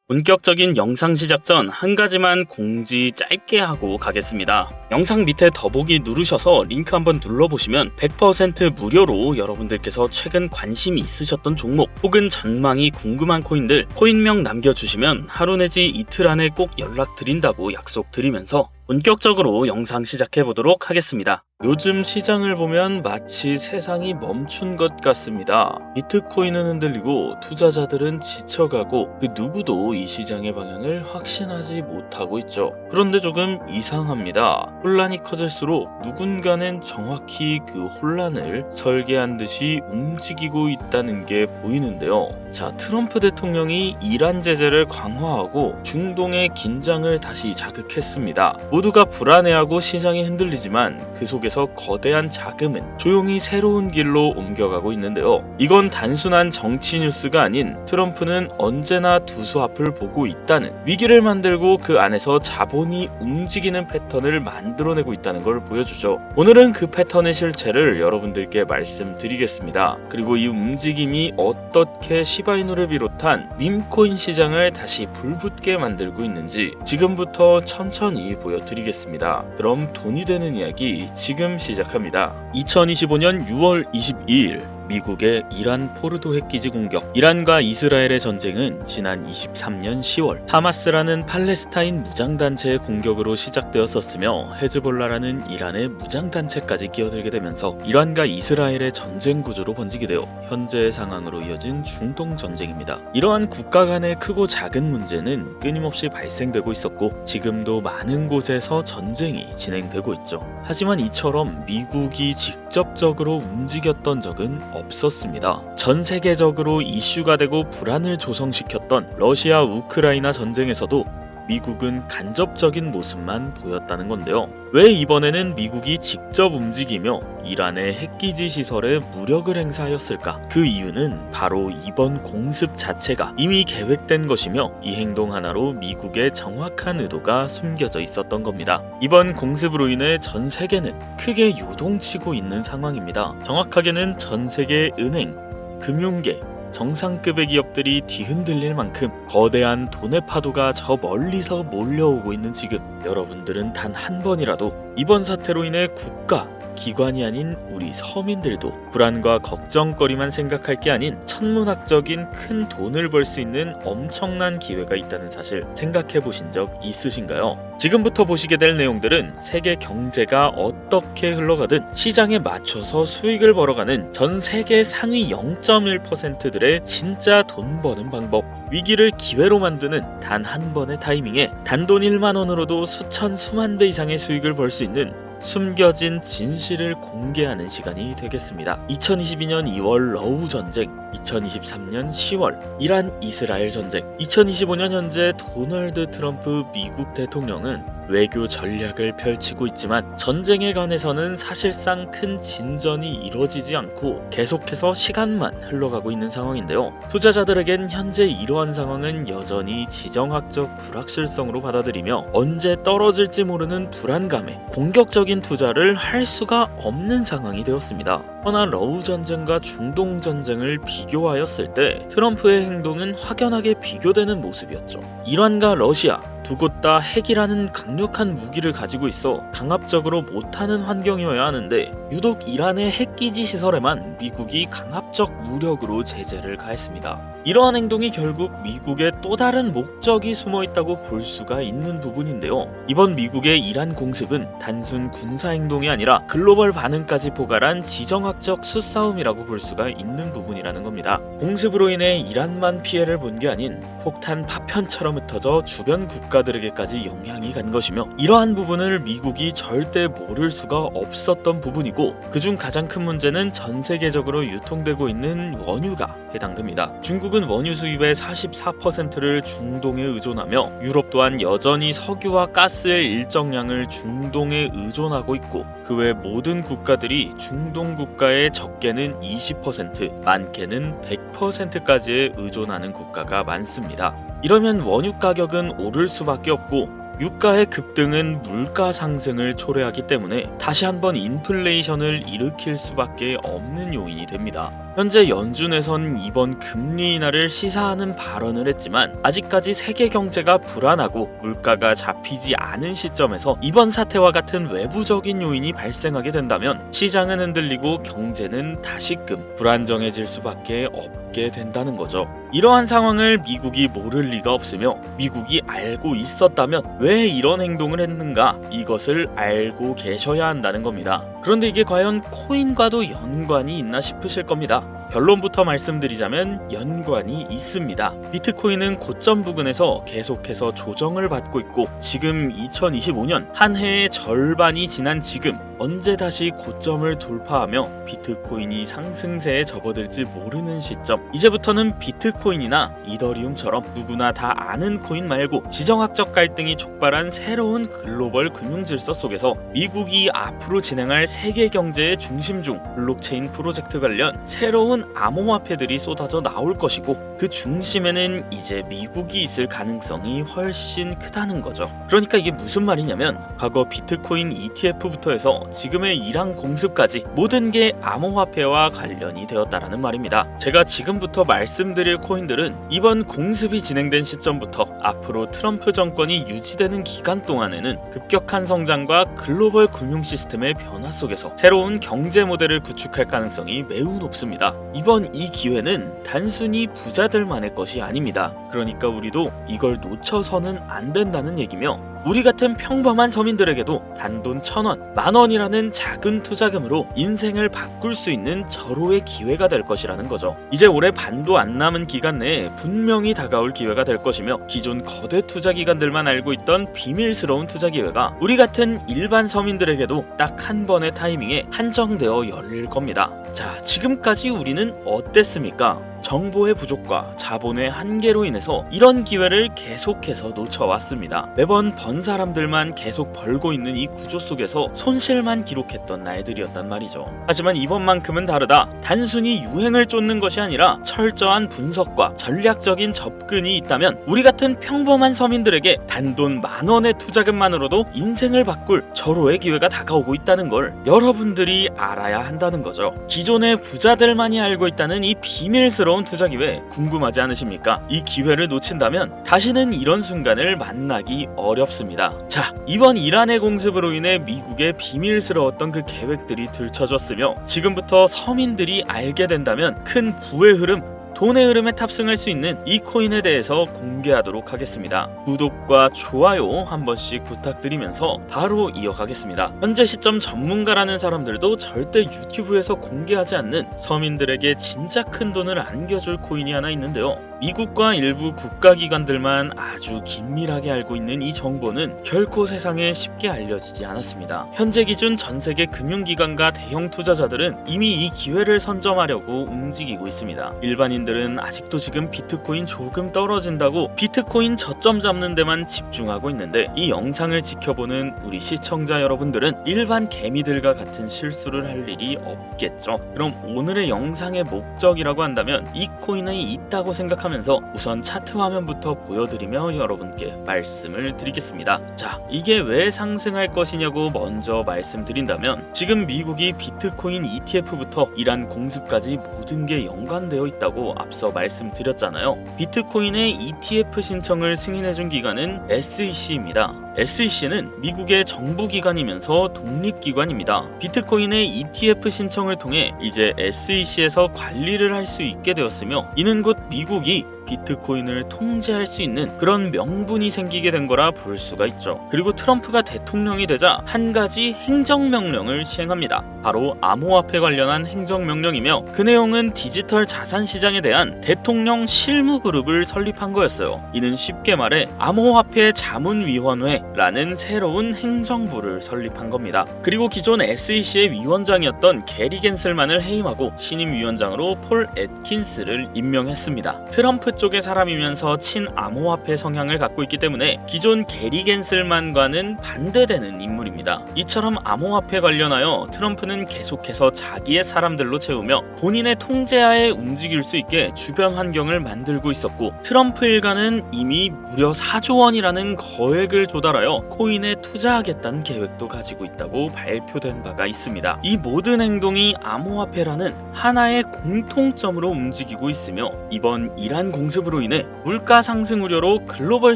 본격적인 영상 시작 전 한 가지만 공지 짧게 하고 가겠습니다. 영상 밑에 더보기 누르셔서 링크 한번 눌러보시면 100% 무료로 여러분들께서 최근 관심이 있으셨던 종목 혹은 전망이 궁금한 코인들 코인명 남겨주시면 하루 내지 이틀 안에 꼭 연락드린다고 약속드리면서 본격적으로 영상 시작해보도록 하겠습니다. 요즘 시장을 보면 마치 세상이 멈춘 것 같습니다. 비트코인은 흔들리고 투자자들은 지쳐가고 그 누구도 이 시장의 방향을 확신하지 못하고 있죠. 그런데 조금 이상합니다. 혼란이 커질수록 누군가는 정확히 그 혼란을 설계한 듯이 움직이고 있다는 게 보이는데요. 자, 트럼프 대통령이 이란 제재를 강화하고 중동의 긴장을 다시 자극했습니다. 모두가 불안해하고 시장이 흔들리지만 그 속에서 거대한 자금은 조용히 새로운 길로 옮겨가고 있는데요. 이건 단순한 정치 뉴스가 아닌 트럼프는 언제나 두 수 앞을 보고 있다는, 위기를 만들고 그 안에서 자본이 움직이는 패턴을 만들어내고 있다는 걸 보여주죠. 오늘은 그 패턴의 실체를 여러분들께 말씀드리겠습니다. 그리고 이 움직임이 어떻게 시바이누를 비롯한 밈코인 시장을 다시 불붙게 만들고 있는지 지금부터 천천히 보여드리겠습니다. 그럼 돈이 되는 이야기 지금 시작합니다. 2025년 6월 22일 미국의 이란 포르도 핵기지 공격. 이란과 이스라엘의 전쟁은 지난 23년 10월 하마스라는 팔레스타인 무장단체의 공격으로 시작되었었으며 헤즈볼라라는 이란의 무장단체까지 끼어들게 되면서 이란과 이스라엘의 전쟁 구조로 번지게 되어 현재의 상황으로 이어진 중동 전쟁입니다. 이러한 국가 간의 크고 작은 문제는 끊임없이 발생되고 있었고 지금도 많은 곳에서 전쟁이 진행되고 있죠. 하지만 이처럼 미국이 직접적으로 움직였던 적은 없었습니다. 전 세계적으로 이슈가 되고 불안을 조성시켰던 러시아 우크라이나 전쟁에서도 미국은 간접적인 모습만 보였다는 건데요. 왜 이번에는 미국이 직접 움직이며 이란의 핵기지 시설에 무력을 행사하였을까? 그 이유는 바로 이번 공습 자체가 이미 계획된 것이며 이 행동 하나로 미국의 정확한 의도가 숨겨져 있었던 겁니다. 이번 공습으로 인해 전 세계는 크게 요동치고 있는 상황입니다. 정확하게는 전 세계 은행, 금융계, 정상급의 기업들이 뒤흔들릴 만큼 거대한 돈의 파도가 저 멀리서 몰려오고 있는 지금, 여러분들은 단 한 번이라도 이번 사태로 인해 국가, 기관이 아닌 우리 서민들도 불안과 걱정거리만 생각할 게 아닌 천문학적인 큰 돈을 벌 수 있는 엄청난 기회가 있다는 사실 생각해 보신 적 있으신가요? 지금부터 보시게 될 내용들은 세계 경제가 어떻게 흘러가든 시장에 맞춰서 수익을 벌어가는 전 세계 상위 0.1%들의 진짜 돈 버는 방법, 위기를 기회로 만드는 단 한 번의 타이밍에 단돈 1만 원으로도 수천 수만 배 이상의 수익을 벌 수 있는 숨겨진 진실을 공개하는 시간이 되겠습니다. 2022년 2월 러우 전쟁, 2023년 10월 이란 이스라엘 전쟁, 2025년 현재 도널드 트럼프 미국 대통령은 외교 전략을 펼치고 있지만 전쟁에 관해서는 사실상 큰 진전이 이루어지지 않고 계속해서 시간만 흘러가고 있는 상황인데요. 투자자들에겐 현재 이러한 상황은 여전히 지정학적 불확실성으로 받아들이며 언제 떨어질지 모르는 불안감에 공격적인 투자를 할 수가 없는 상황이 되었습니다. 허나 러우 전쟁과 중동 전쟁을 비교하였을 때 트럼프의 행동은 확연하게 비교되는 모습이었죠. 이란과 러시아 두 곳 다 핵이라는 강력한 무기를 가지고 있어 강압적으로 못하는 환경이어야 하는데 유독 이란의 핵기지 시설에만 미국이 강압적 무력으로 제재를 가했습니다. 이러한 행동이 결국 미국의 또 다른 목적이 숨어 있다고 볼 수가 있는 부분인데요. 이번 미국의 이란 공습은 단순 군사 행동이 아니라 글로벌 반응까지 포괄한 지정학적 수싸움이라고 볼 수가 있는 부분이라는 겁니다. 공습으로 인해 이란만 피해를 본 게 아닌 폭탄 파편처럼 흩어져 주변 국가들에게까지 영향이 간 것이며 이러한 부분을 미국이 절대 모를 수가 없었던 부분이고 그중 가장 큰 문제는 전 세계적으로 유통되고 있는 원유가 해당됩니다. 중국은 원유 수입의 44%를 중동에 의존하며 유럽 또한 여전히 석유와 가스의 일정량을 중동에 의존하고 있고 그 외 모든 국가들이 중동 국가의 적게는 20%, 많게는 100%까지에 의존하는 국가가 많습니다. 이러면 원유 가격은 오를 수밖에 없고 유가의 급등은 물가 상승을 초래하기 때문에 다시 한번 인플레이션을 일으킬 수밖에 없는 요인이 됩니다. 현재 연준에선 이번 금리 인하를 시사하는 발언을 했지만 아직까지 세계 경제가 불안하고 물가가 잡히지 않은 시점에서 이번 사태와 같은 외부적인 요인이 발생하게 된다면 시장은 흔들리고 경제는 다시금 불안정해질 수밖에 없게 된다는 거죠. 이러한 상황을 미국이 모를 리가 없으며 미국이 알고 있었다면 왜 이런 행동을 했는가, 이것을 알고 계셔야 한다는 겁니다. 그런데 이게 과연 코인과도 연관이 있나 싶으실 겁니다. 결론부터 말씀드리자면 연관이 있습니다. 비트코인은 고점 부근에서 계속해서 조정을 받고 있고 지금 2025년 한 해의 절반이 지난 지금 언제 다시 고점을 돌파하며 비트코인이 상승세에 접어들지 모르는 시점, 이제부터는 비트코인이나 이더리움처럼 누구나 다 아는 코인 말고 지정학적 갈등이 촉발한 새로운 글로벌 금융질서 속에서 미국이 앞으로 진행할 세계 경제의 중심 중 블록체인 프로젝트 관련 새로운 암호화폐들이 쏟아져 나올 것이고 그 중심에는 이제 미국이 있을 가능성이 훨씬 크다는 거죠. 그러니까 이게 무슨 말이냐면 과거 비트코인 ETF부터 해서 지금의 이란 공습까지 모든 게 암호화폐와 관련이 되었다라는 말입니다. 제가 지금부터 말씀드릴 코인들은 이번 공습이 진행된 시점부터 앞으로 트럼프 정권이 유지되는 기간 동안에는 급격한 성장과 글로벌 금융 시스템의 변화 속에서 새로운 경제 모델을 구축할 가능성이 매우 높습니다. 이번 이 기회는 단순히 부자들만의 것이 아닙니다. 그러니까 우리도 이걸 놓쳐서는 안 된다는 얘기며 우리 같은 평범한 서민들에게도 단돈 1,000원, 10,000원이라는 작은 투자금으로 인생을 바꿀 수 있는 절호의 기회가 될 것이라는 거죠. 이제 올해 반도 안 남은 기간 내에 분명히 다가올 기회가 될 것이며 기존 거대 투자 기관들만 알고 있던 비밀스러운 투자 기회가 우리 같은 일반 서민들에게도 딱 한 번의 타이밍에 한정되어 열릴 겁니다. 자, 지금까지 우리는 어땠습니까? 정보의 부족과 자본의 한계로 인해서 이런 기회를 계속해서 놓쳐왔습니다. 매번 번 사람들만 계속 벌고 있는 이 구조 속에서 손실만 기록했던 날들이었단 말이죠. 하지만 이번만큼은 다르다. 단순히 유행을 쫓는 것이 아니라 철저한 분석과 전략적인 접근이 있다면 우리 같은 평범한 서민들에게 단돈 10,000원의 투자금만으로도 인생을 바꿀 절호의 기회가 다가오고 있다는 걸 여러분들이 알아야 한다는 거죠. 기존의 부자들만이 알고 있다는 이 비밀스러운 투자 기회 궁금하지 않으십니까? 이 기회를 놓친다면 다시는 이런 순간을 만나기 어렵습니다. 자, 이번 이란의 공습으로 인해 미국의 비밀스러웠던 그 계획들이 들춰졌으며 지금부터 서민들이 알게 된다면 큰 부의 흐름, 돈의 흐름에 탑승할 수 있는 이 코인에 대해서 공개하도록 하겠습니다. 구독과 좋아요 한 번씩 부탁드리면서 바로 이어가겠습니다. 현재 시점 전문가라는 사람들도 절대 유튜브에서 공개하지 않는 서민들에게 진짜 큰 돈을 안겨줄 코인이 하나 있는데요. 미국과 일부 국가기관들만 아주 긴밀하게 알고 있는 이 정보는 결코 세상에 쉽게 알려지지 않았습니다. 현재 기준 전 세계 금융기관과 대형 투자자들은 이미 이 기회를 선점하려고 움직이고 있습니다. 일반인들은 아직도 지금 비트코인 조금 떨어진다고 비트코인 저점 잡는 데만 집중하고 있는데 이 영상을 지켜보는 우리 시청자 여러분들은 일반 개미들과 같은 실수를 할 일이 없겠죠. 그럼 오늘의 영상의 목적이라고 한다면 이 코인이 있다고 생각하면서 우선 차트 화면부터 보여드리며 여러분께 말씀을 드리겠습니다. 자, 이게 왜 상승할 것이냐고 먼저 말씀드린다면 지금 미국이 비트코인 ETF부터 이란 공습까지 모든 게 연관되어 있다고 앞서 말씀드렸잖아요. 비트코인의 ETF 신청을 승인해준 기관은 SEC입니다. SEC는 미국의 정부기관이면서 독립기관입니다. 비트코인의 ETF 신청을 통해 이제 SEC에서 관리를 할 수 있게 되었으며 이는 곧 미국이 비트코인을 통제할 수 있는 그런 명분이 생기게 된 거라 볼 수가 있죠. 그리고 트럼프가 대통령이 되자 한 가지 행정명령을 시행합니다. 바로 암호화폐 관련한 행정명령이며 그 내용은 디지털 자산시장에 대한 대통령 실무그룹을 설립한 거였어요. 이는 쉽게 말해 암호화폐 자문위원회라는 새로운 행정부를 설립한 겁니다. 그리고 기존 SEC의 위원장이었던 게리 겐슬만을 해임하고 신임위원장으로 폴 애킨스를 임명했습니다. 트럼프 쪽의 사람이면서 친암호화폐 성향을 갖고 있기 때문에 기존 게리 겐슬만과는 반대되는 인물입니다. 이처럼 암호화폐 관련하여 트럼프는 계속해서 자기의 사람들로 채우며 본인의 통제하에 움직일 수 있게 주변 환경을 만들고 있었고, 트럼프 일가는 이미 무려 4조 원이라는 거액을 조달하여 코인에 투자하겠다는 계획도 가지고 있다고 발표된 바가 있습니다. 이 모든 행동이 암호화폐라는 하나의 공통점으로 움직이고 있으며, 이번 이란 공습으로 인해 물가 상승 우려로 글로벌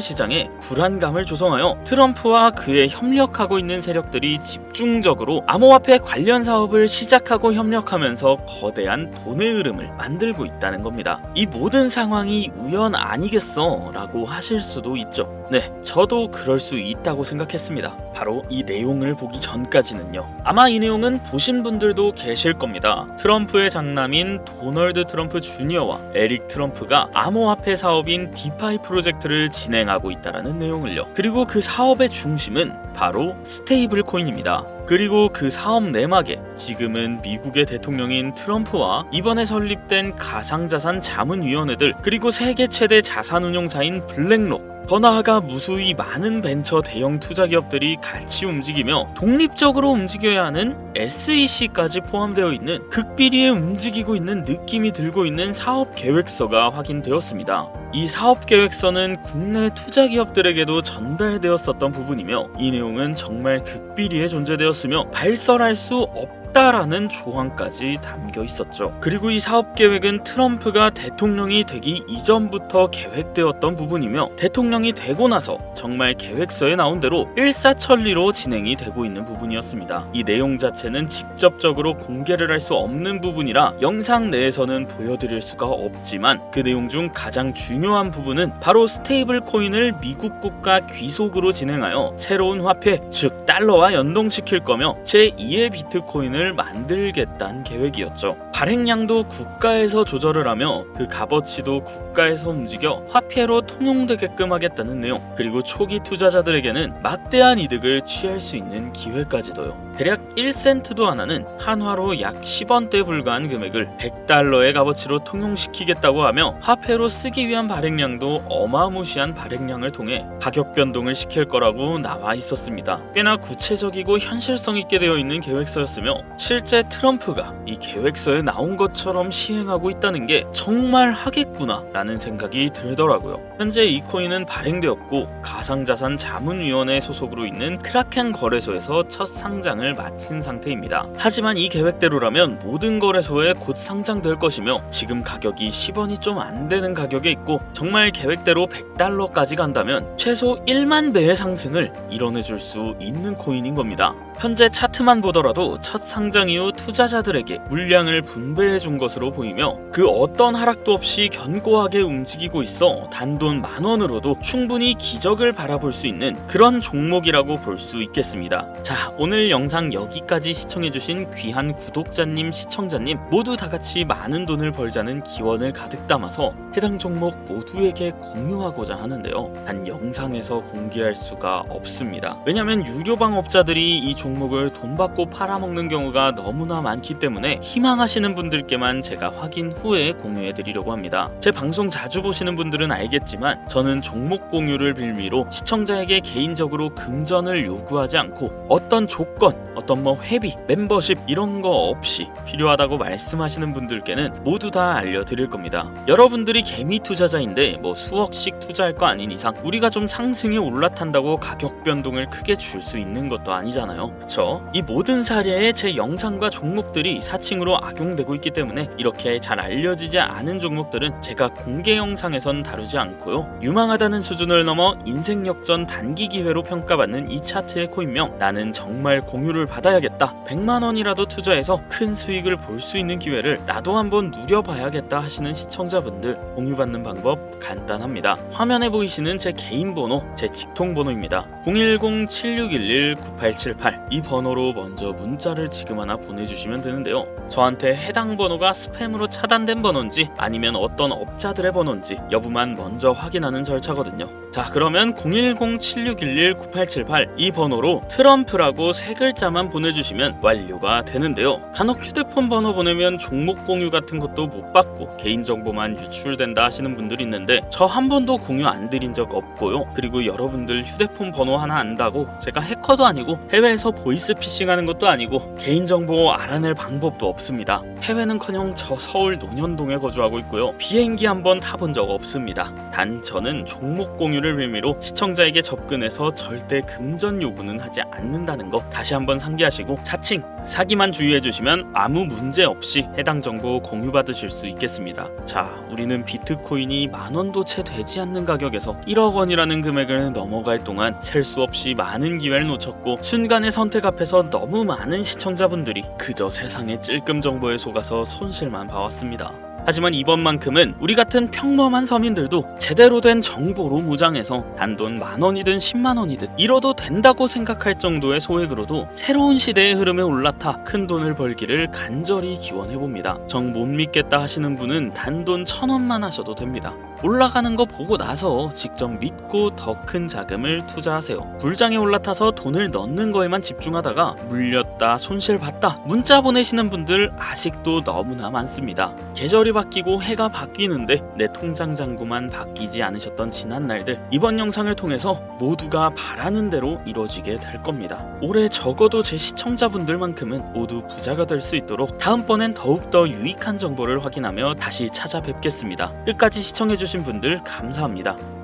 시장에 불안감을 조성하여 트럼프와 그에 협력하고 있는 세력들이 집중적으로 암호화폐 관련 사업을 시작하고 협력하면서 거대한 돈의 흐름을 만들고 있다는 겁니다. 이 모든 상황이 우연 아니겠어? 라고 하실 수도 있죠. 네, 저도 그럴 수 있다고 생각했습니다. 바로 이 내용을 보기 전까지는요. 아마 이 내용은 보신 분들도 계실 겁니다. 트럼프의 장남인 도널드 트럼프 주니어와 에릭 트럼프가 암호화폐 사업인 디파이 프로젝트를 진행하고 있다는 내용을요. 그리고 그 사업의 중심은 바로 스테이블 코인입니다. 그리고 그 사업 내막에 지금은 미국의 대통령인 트럼프와 이번에 설립된 가상자산 자문위원회들, 그리고 세계 최대 자산운용사인 블랙록, 더 나아가 무수히 많은 벤처 대형 투자 기업들이 같이 움직이며 독립적으로 움직여야 하는 SEC까지 포함되어 있는 극비리에 움직이고 있는 느낌이 들고 있는 사업 계획서가 확인되었습니다. 이 사업 계획서는 국내 투자 기업들에게도 전달되었었던 부분이며, 이 내용은 정말 극비리에 존재되었으며 발설할 수 없다라는 조항까지 담겨 있었죠. 그리고 이 사업 계획은 트럼프가 대통령이 되기 이전부터 계획되었던 부분이며, 대통령이 되고 나서 정말 계획서에 나온 대로 일사천리로 진행이 되고 있는 부분이었습니다. 이 내용 자체는 직접적으로 공개를 할 수 없는 부분이라 영상 내에서는 보여드릴 수가 없지만, 그 내용 중 가장 중요한 부분은 바로 스테이블 코인을 미국 국가 귀속으로 진행하여 새로운 화폐, 즉 달러와 연동시킬 거며 제2의 비트코인을 만들겠다는 계획이었죠. 발행량도 국가에서 조절을 하며 그 값어치도 국가에서 움직여 화폐로 통용되게끔 하겠다는 내용, 그리고 초기 투자자들에게는 막대한 이득을 취할 수 있는 기회까지도요. 대략 1센트도 안 하는 한화로 약 10원대에 불과한 금액을 100달러의 값어치로 통용시키겠다고 하며, 화폐로 쓰기 위한 발행량도 어마무시한 발행량을 통해 가격 변동을 시킬 거라고 나와 있었습니다. 꽤나 구체적이고 현실성 있게 되어 있는 계획서였으며, 실제 트럼프가 이 계획서에 나온 것처럼 시행하고 있다는 게 정말 하겠구나 라는 생각이 들더라고요. 현재 이 코인은 발행되었고, 가상자산 자문위원회 소속으로 있는 크라켄 거래소에서 첫 상장을 마친 상태입니다. 하지만 이 계획대로라면 모든 거래소에 곧 상장될 것이며, 지금 가격이 10원이 좀 안 되는 가격에 있고, 정말 계획대로 100달러까지 간다면 최소 1만 배의 상승을 이뤄내줄 수 있는 코인인 겁니다. 현재 차트만 보더라도 첫 상장 이후 투자자들에게 물량을 분배해 준 것으로 보이며, 그 어떤 하락도 없이 견고하게 움직이고 있어 단돈 10,000원으로도 충분히 기적을 바라볼 수 있는 그런 종목이라고 볼 수 있겠습니다. 자, 오늘 영상 여기까지 시청해주신 귀한 구독자님, 시청자님 모두 다같이 많은 돈을 벌자는 기원을 가득 담아서 해당 종목 모두에게 공유하고자 하는데요. 단 영상에서 공개할 수가 없습니다. 왜냐면 유료방업자들이 이 종목을 돈 받고 팔아먹는 경우가 너무나 많기 때문에 희망하시는 분들께만 제가 확인 후에 공유해드리려고 합니다. 제 방송 자주 보시는 분들은 알겠지만, 저는 종목 공유를 빌미로 시청자에게 개인적으로 금전을 요구하지 않고 어떤 조건, 어떤 회비, 멤버십 이런 거 없이 필요하다고 말씀하시는 분들께는 모두 다 알려드릴 겁니다. 여러분들이 개미 투자자인데 수억씩 투자할 거 아닌 이상 우리가 좀 상승에 올라탄다고 가격 변동을 크게 줄 수 있는 것도 아니잖아요. 그쵸? 이 모든 사례에 제 영상과 종목들이 사칭으로 악용되고 있기 때문에 이렇게 잘 알려지지 않은 종목들은 제가 공개 영상에선 다루지 않고요. 유망하다는 수준을 넘어 인생 역전 단기 기회로 평가받는 이 차트의 코인명, 나는 정말 공유를 받아야겠다, 100만원이라도 투자해서 큰 수익을 볼 수 있는 기회를 나도 한번 누려봐야겠다 하시는 시청자분들, 공유받는 방법 간단합니다. 화면에 보이시는 제 개인 번호, 제 직통 번호입니다. 010-7611-9878 이 번호로 먼저 문자를 지금 하나 보내주시면 되는데요. 저한테 해당 번호가 스팸으로 차단된 번호인지 아니면 어떤 업자들의 번호인지 여부만 먼저 확인하는 절차거든요. 자, 그러면 010-7611-9878 이 번호로 트럼프라고 3글자 문자만 보내주시면 완료가 되는데요. 간혹 휴대폰 번호 보내면 종목 공유 같은 것도 못 받고 개인정보만 유출된다 하시는 분들이 있는데 저 한 번도 공유 안 드린 적 없고요. 그리고 여러분들 휴대폰 번호 하나 안다고 제가 해커도 아니고 해외에서 보이스피싱하는 것도 아니고 개인정보 알아낼 방법도 없습니다. 해외는커녕 저 서울 논현동에 거주하고 있고요. 비행기 한 번 타본 적 없습니다. 단 저는 종목 공유를 빌미로 시청자에게 접근해서 절대 금전 요구는 하지 않는다는 거 다시 한번 상기하시고 사칭, 사기만 주의해주시면 아무 문제 없이 해당 정보 공유받으실 수 있겠습니다. 자, 우리는 비트코인이 10,000원도 채 되지 않는 가격에서 1억 원이라는 금액을 넘어갈 동안 셀 수 없이 많은 기회를 놓쳤고 순간의 선택 앞에서 너무 많은 시청자분들이 그저 세상의 찔끔 정보에 속아서 손실만 봐왔습니다. 하지만 이번만큼은 우리 같은 평범한 서민들도 제대로 된 정보로 무장해서 단돈 10,000원이든 100,000원이든 잃어도 된다고 생각할 정도의 소액으로도 새로운 시대의 흐름에 올라타 큰 돈을 벌기를 간절히 기원해봅니다. 정 못 믿겠다 하시는 분은 단돈 1,000원만 하셔도 됩니다. 올라가는 거 보고 나서 직접 믿고 더 큰 자금을 투자하세요. 불장에 올라타서 돈을 넣는 거에만 집중하다가 물렸다, 손실봤다 문자 보내시는 분들 아직도 너무나 많습니다. 계절이 바뀌고 해가 바뀌는데 내 통장 잔고만 바뀌지 않으셨던 지난 날들, 이번 영상을 통해서 모두가 바라는 대로 이루어지게 될 겁니다. 올해 적어도 제 시청자분들만큼은 모두 부자가 될 수 있도록 다음번엔 더욱더 유익한 정보를 확인하며 다시 찾아뵙겠습니다. 끝까지 시청해주신 분들 감사합니다.